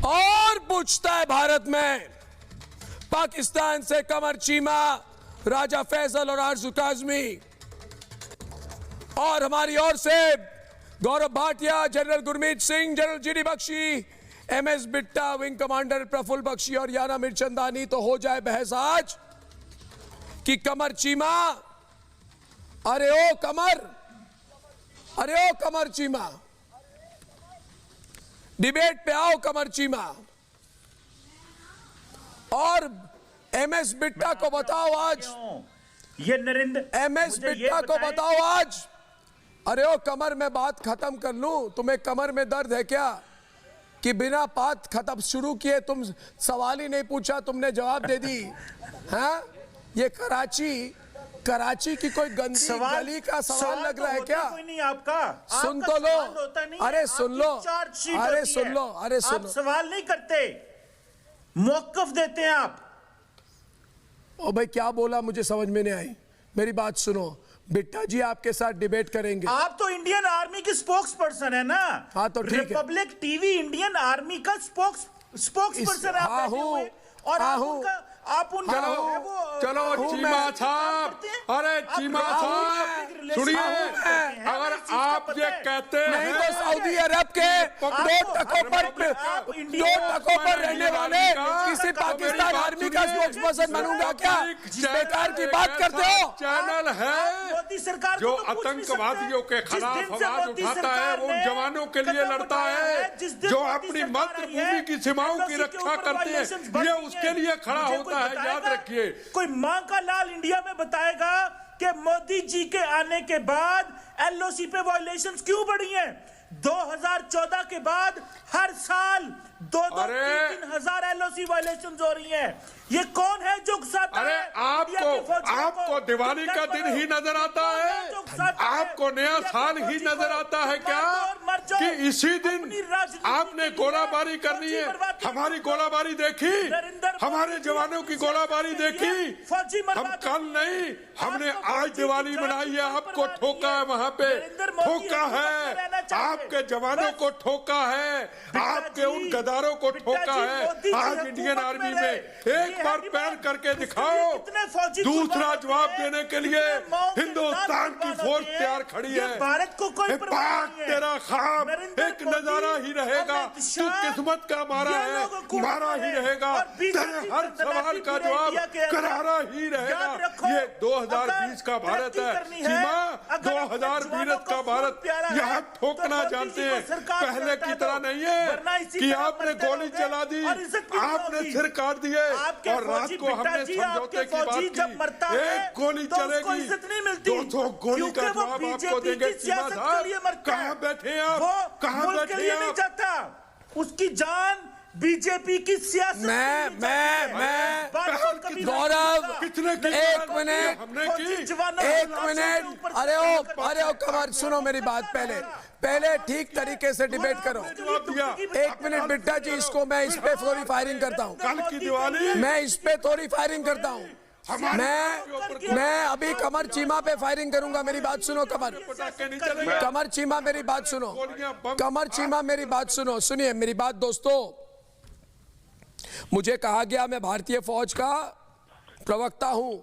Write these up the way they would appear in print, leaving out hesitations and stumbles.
और पूछता है भारत में पाकिस्तान से कमर चीमा, राजा फैसल और आरजू काजमी, और हमारी ओर से Gaurav Bhatia, general Gurmeet Singh, general GD Bakshi, MS Bitta, wing commander Praful Bakshi और याना मिर्चंदानी। तो हो जाए बहस आज कि कमर चीमा, अरे ओ कमर, अरे ओ कमर चीमा, डिबेट पे आओ कमर चीमा। और एमएस बिट्टा को बताओ आज, ये नरेंद्र, एमएस बिट्टा को बताओ आज, अरे ओ कमर मैं बात खत्म कर लूं, तुम्हें कमर में दर्द है क्या कि बिना बात खत्म शुरू किए तुम सवाल ही नहीं पूछा, तुमने जवाब दे दी। हाँ, ये कराची की कोई गंदी गली का सवाल लग रहा है क्या? कोई नहीं आपका, सुन तो लो, अरे सुन लो, अरे सुन लो, अरे सुन लो, सवाल नहीं करते, मौकफ देते हैं आप। ओ भाई क्या बोला मुझे समझ में नहीं आई, मेरी बात सुनो। बिट्टा जी आपके साथ डिबेट करेंगे। आप तो इंडियन आर्मी के स्पोक्स पर्सन है ना? हाँ तो ठीक है, रिपब्लिक टीवी इंडियन आर्मी का स्पोक्स पर्सन है आप हुए, और आप उनका चलो चीमा साहब, अरे चीमा साहब सुनिए, अगर आप ये कहते हैं नहीं तो सऊदी अरब के दो टकों पर रहने वाले किसी पाकिस्तान आर्मी का स्पोक्स पर्सन बनूंगा क्या? बेकार की बात करते हो। चैनल है मोदी सरकार जो आतंकवादियों के खिलाफ आवाज उठाता है, वो उन जवानों के लिए लड़ता है जो अपनी मातृभूमि की सीमाओं की रक्षा करते हैं, ये उसके लिए खड़ा होता है, याद रखिए। कोई मां का लाल इंडिया में बताएगा कि मोदी जी के आने के बाद एलओसी पे वायलेशंस क्यों बढ़ी हैं? 2014 के बाद हर साल 2-3 हजार एलओसी वायलेशंस हो रही हैं। ये कौन है जो उकसाता है? आपको दिवाली का दिन ही नजर आता है? आपको नया साल ही नजर आता है क्या कि इसी दिन आपने गोलाबारी करनी है? हमारी गोलाबारी देखी, हमारे जवानों की गोलाबारी देखी, हम कल नहीं, हमने आज दिवाली मनाई है, आपको ठोका है, वहां पे ठोका है, आपके जवानों को ठोका है, आपके उन गद्दारों को ठोका है। आज इंडियन आर्मी में एक बार पैर करके दिखाओ। दूसरा जवाब देने के लिए हिंदुस्तान की फौज तैयार खड़ी है। भारत को कोई पाक तेरा ख्वाब एक नजारा ही रहेगा, तू किस्मत का मारा है, मारा ही रहेगा, तेरे हर सवाल का जवाब करारा ही रहेगा। ये 2020 का भारत है सीमा, 2020 का भारत, यहाँ ठोकना जानते हैं, पहले की तरह नहीं है कि आपने गोली चला दी, आपने सिर काट दिए और रात को हमने समझौते की बात की। एक गोली चलेगी, 200 गोली का जवाब आपको देंगे सीमा साहब। कहाँ बैठे आप, कहाँ बैठे आप? उसकी जान बीजेपी की सियासत। मैं गौरव एक मिनट, अरे ओ कमर सुनो मेरी बात, पहले ठीक तरीके से डिबेट करो। एक मिनट बिट्टा जी, इसको मैं इस पे थोड़ी फायरिंग करता हूँ, कल की दिवाली मैं इस पे थोड़ी फायरिंग करता हूँ। मैं अभी कमर चीमा पे फायरिंग करूंगा। मेरी बात सुनो कमर चीमा मेरी बात सुनो, कमर चीमा मेरी बात सुनो, सुनिए मेरी बात दोस्तों। मुझे कहा गया मैं भारतीय फौज का प्रवक्ता हूं,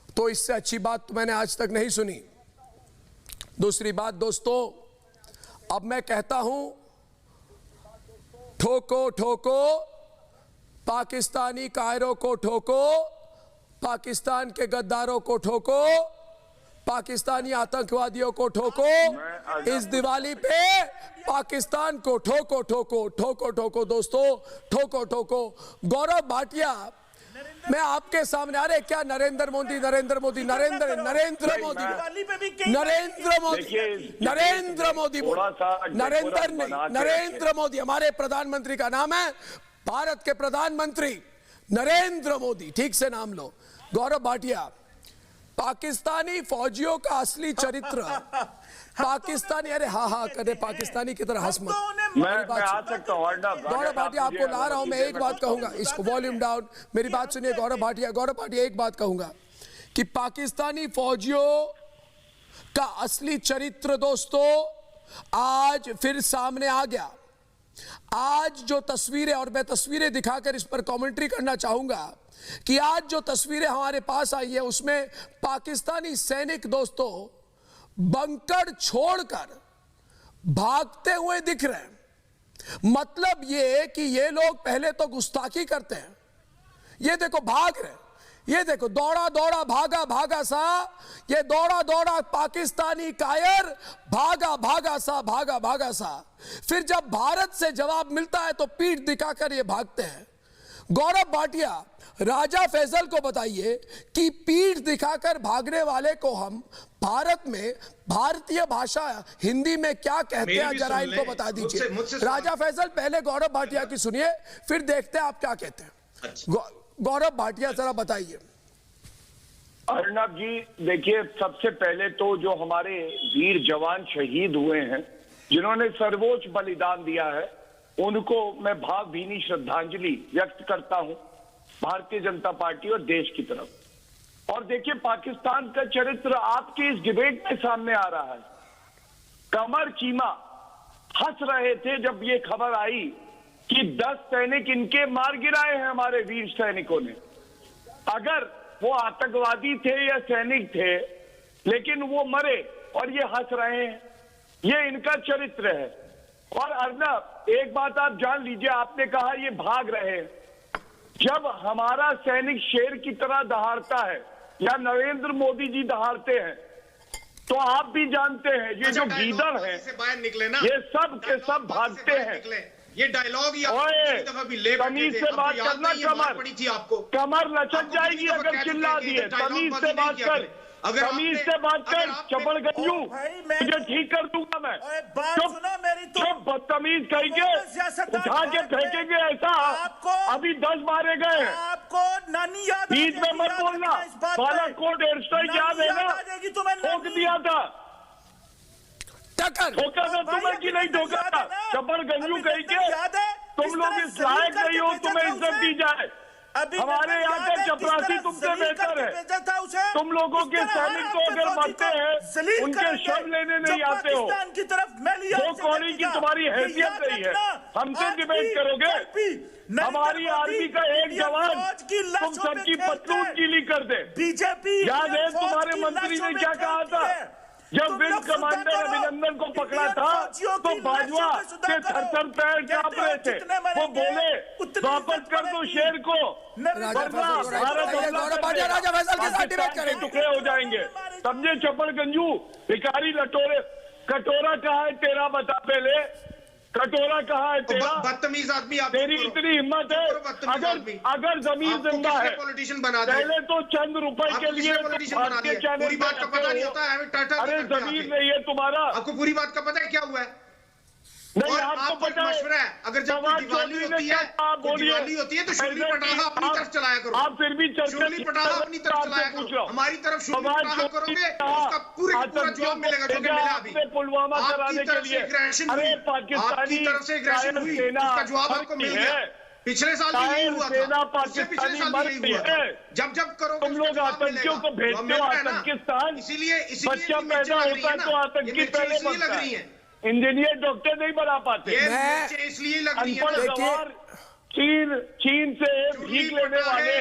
तो इससे अच्छी बात तो मैंने आज तक नहीं सुनी। दूसरी बात दोस्तों, अब मैं कहता हूं ठोको ठोको पाकिस्तानी कायरों को, ठोको पाकिस्तान के गद्दारों को, ठोको पाकिस्तानी आतंकवादियों को, ठोको इस दिवाली पे पाकिस्तान को, ठोको ठोको ठोको ठोको दोस्तों, ठोको ठोको। गौरव भाटिया, मैं आपके सामने, अरे क्या नरेंद्र मोदी हमारे प्रधानमंत्री का नाम है, भारत के प्रधानमंत्री नरेंद्र मोदी, ठीक से नाम लो। गौरव भाटिया, पाकिस्तानी फौजियों का असली चरित्र, पाकिस्तानी, अरे हाँ करे पाकिस्तानी की तरह हंस मत। मैं आ सकता हूं गौरव भाटिया, आपको ला रहा हूं मैं, एक बात कहूंगा, इसको वॉल्यूम डाउन, मेरी बात सुनिए गौरव भाटिया, एक बात कहूंगा कि पाकिस्तानी फौजियों का असली चरित्र दोस्तों आज फिर सामने आ गया। आज जो तस्वीरें, और मैं तस्वीरें दिखाकर इस पर कमेंट्री करना चाहूंगा कि आज जो तस्वीरें हमारे पास आई है उसमें पाकिस्तानी सैनिक दोस्तों बंकर छोड़कर भागते हुए दिख रहे हैं। मतलब ये कि ये लोग पहले तो गुस्ताखी करते हैं, ये देखो भाग रहे हैं, ये देखो दौड़ा दौड़ा भागा भागा सा, ये दौड़ा दौड़ा पाकिस्तानी कायर भागा भागा सा, भागा भागा सा। फिर जब भारत से जवाब मिलता है तो पीठ दिखाकर ये भागते हैं। गौरव भाटिया, राजा फैसल को बताइए कि पीठ दिखाकर भागने वाले को हम भारत में भारतीय भाषा हिंदी में क्या कहते हैं, जरा इनको बता दीजिए। राजा फैसल, पहले गौरव भाटिया की सुनिए, फिर देखते हैं आप क्या कहते हैं। गौरव भाटिया, जरा बताइए। अर्नब जी, देखिए, सबसे पहले तो जो हमारे वीर जवान शहीद हुए हैं, जिन्होंने सर्वोच्च बलिदान दिया है, उनको मैं भावभीनी श्रद्धांजलि व्यक्त करता हूं भारतीय जनता पार्टी और देश की तरफ। और देखिए, पाकिस्तान का चरित्र आपके इस डिबेट में सामने आ रहा है। कमर चीमा हंस रहे थे जब ये खबर आई कि 10 सैनिक इनके मार गिराए हैं हमारे वीर सैनिकों ने। अगर वो आतंकवादी थे या सैनिक थे, लेकिन वो मरे और ये हंस रहे हैं, ये इनका चरित्र है। और अर्नब, एक बात आप जान लीजिए, आपने कहा ये भाग रहे हैं। जब हमारा सैनिक शेर की तरह दहाड़ता है या नरेंद्र मोदी जी दहाड़ते हैं, तो आप भी जानते हैं ये जो गीदड़ है ये सब के सब भागते हैं। ये डायलॉग तमीज से बात करना, कमर लचक जाएगी अगर चिल्ला दिए। तमीज से बात कर, तमीज से बात कर, चपड़ गंजू, मुझे ठीक कर दूंगा मैं। चुप, बदतमीज कहेंगे, उठा के फेंकेंगे ऐसा। अभी 10 मारे गए हैं। आपको नानी याद, बीच में मत बोलना। बालाकोट एयर स्ट्राइक याद है ना, ठोक दिया था। ठोका था तुम्हें कि नहीं ठोका था? चपड़ गंजू कहेंगे, तुम लोग इस लायक नहीं हो तुम्हें इज्जत दी जाए। हमारे यहाँ के चपरासी तुमसे बेहतर है। तुम लोगों के सैनिक को अगर मरते हैं उनके शव लेने नहीं आते हो। वो कौड़ी की तुम्हारी हैसियत नहीं है, हमसे डिबेट करोगे? हमारी आर्मी का एक जवान तुम सबकी पतलून गीली कर दे। बीजेपी, याद है तुम्हारे मंत्री ने क्या कहा था जब विंग कमांडर अभिनंदन को पकड़ा था? तो बाजवा के थर-थर पैर कांप रहे थे। वो बोले वापस कर दो शेर को, राजा फैसल के साथ डिबेट करें, टुकड़े हो जाएंगे। समझे चपड़ गंजू, भिखारी लटोरे। कटोरा कहाँ है तेरा, बता पहले, कटोरा कहाँ है तेरा? बदतमीज आदमी आप, तेरी इतनी हिम्मत है? अगर जमीन जिंदा है, पॉलिटिशियन बना पहले तो चंद रुपए के लिए भारतीय चैनल पूरी बात का पता नहीं होता है। अरे जमीन नहीं है तुम्हारा, आपको पूरी बात का पता है क्या हुआ है? नहीं, आपको पता है? मशवरा है, अगर जब दिवाली होती है तो शुगली पटाखा अपनी तरफ चलाया करो। आप फिर भी शुगली पटाखा अपनी तरफ चलाया करो। हमारी तरफ शुगली पटाखा करोगे उसका पूरा जवाब मिलेगा, जो कि मिला अभी पुलवामा कराने के लिए। अरे आपकी तरफ से एग्रेशन हुई, उसका जवाब आपको मिल गया। पिछले साल भी यही हुआ था, पिछले साल भी यही हुआ था। जब करोगे तुम लोग आतंकियों को भेजते हो आतंकिस्तान, इसीलिए बच्चा पैदा होता है तो आतंकी पहले बनता है। इंजीनियर डॉक्टर नहीं बना पाते, इसलिए लग रही है। चीन से भीख लेने वाले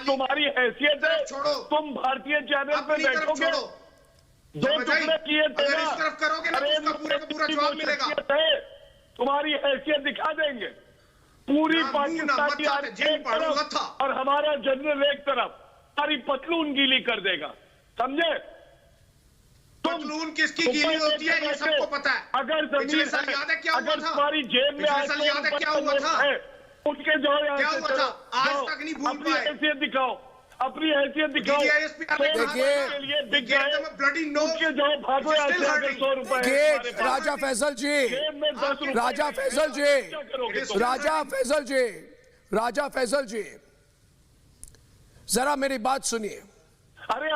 तुम्हारी हैसियत है? तुम भारतीय चैनल पे बैठोगे, 2 टुकड़े किए थे ना, पूरा जवाब मिलेगा। तुम्हारी हैसियत दिखा देंगे। पूरी पाकिस्तानी एक तरफ और हमारा जनरल एक तरफ, सारी पतलून गीली कर देगा, समझे? पतलून किसकी गीली होती है ये सबको पता है। अगर पिछले साल याद है क्या हुआ था? तुम्हारी जेब में पिछले साल याद है क्या हुआ था? उनके जाओ, क्या हुआ था? आज तक नहीं भूल पाए। हैसियत दिखाओ, अपनी हैसियत दिखाओ। भागो 100 रुपए। राजा फैसल जी, राजा फैसल जी, राजा फैसल जी, राजा फैसल जी, जरा मेरी बात सुनिए। अरे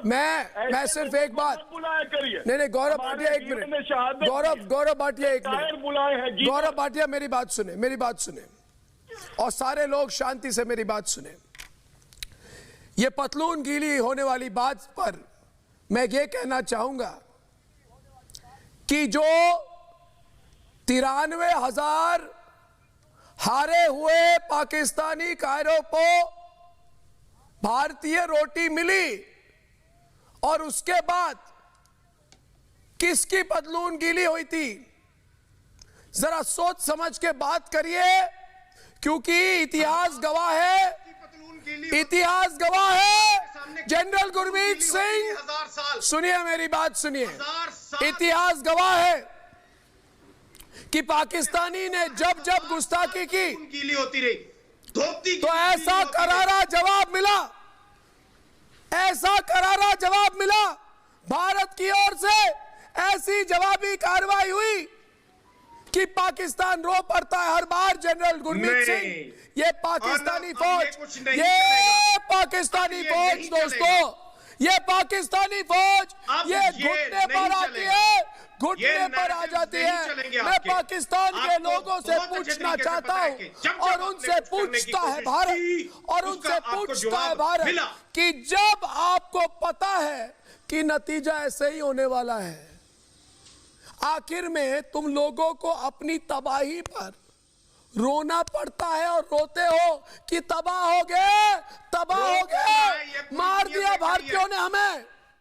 मैं सिर्फ एक बात, नहीं गौरव भाटिया एक मिनट, गौरव भाटिया एक मिनट, गौरव भाटिया मेरी बात सुने, मेरी बात सुने, और सारे लोग शांति से मेरी बात सुने। ये पतलून गीली होने वाली बात पर मैं ये कहना चाहूंगा कि जो 93,000 हारे हुए पाकिस्तानी कायरों को भारतीय रोटी मिली और उसके बाद किसकी पतलून गीली हुई थी? जरा सोच समझ के बात करिए, क्योंकि इतिहास गवाह है, इतिहास गवाह है। जनरल गुरमीत सिंह, सुनिए मेरी बात सुनिए, इतिहास गवाह है कि पाकिस्तानी ने जब जब गुस्ताखी की गीली होती रही, तो ऐसा करारा जवाब मिला, ऐसा करारा जवाब मिला भारत की ओर से, ऐसी जवाबी कार्रवाई हुई कि पाकिस्तान रो पड़ता है हर बार। जनरल गुरमीत सिंह, ये पाकिस्तानी फौज, ये पाकिस्तानी फौज दोस्तों, ये पाकिस्तानी फौज, ये घुटने पर आती है, घुटने पर आ जाती है। मैं पाकिस्तान के लोगों से पूछना चाहता हूं और उनसे पूछता है भारत, और उनसे पूछता है भारत कि जब आपको पता है कि नतीजा ऐसे ही होने वाला है, आखिर में तुम लोगों को अपनी तबाही पर रोना पड़ता है और रोते हो कि तबाह हो गए, तबाह हो गए, मार दिया भारतीयों ने हमें।